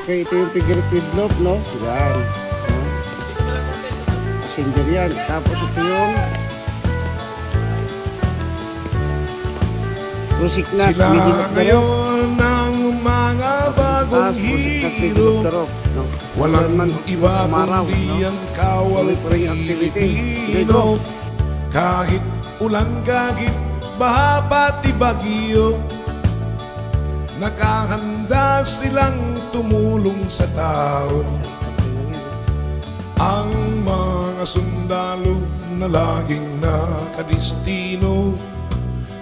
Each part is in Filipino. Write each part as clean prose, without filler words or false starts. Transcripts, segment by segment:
Okay, ito yung figure kidnap, no? Yan. Passenger yan. Tapos ito yung Rusiknat. Sila ngayon ng mga bagong hero. Walang iba kundi ang kawal Pilipino. Kahit ulan, kahit baha, pati bagyo, nakahanda silang tumulong sa tao. Ang mga sundalo na laging nakadistino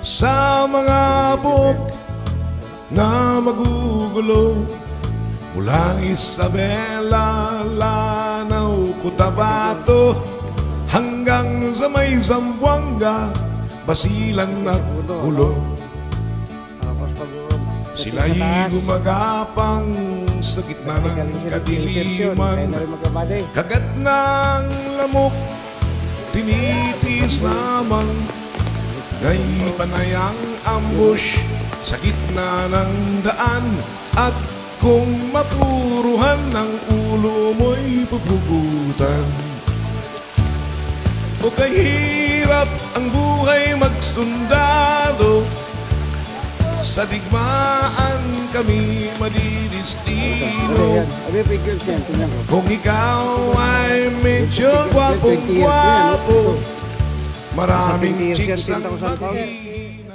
sa mga buhok na magugulo, mula Isabela, Lanao, Cotabato hanggang sa may Zamboanga, Basilan at Ulo. Sila'y gumagapang sa gitna ng kadiliman, kagat ng lamok, tinitiis lamang. Ngay panayang ambush sa gitna ng daan, at kung mapuruhan ng ulo mo'y pupugutan. O kahirap ang buhay magsundalo, sa digmaan kami madidistino. Kung ikaw ay medyo gwapong-gwapo, maraming chicks ang maghihingi.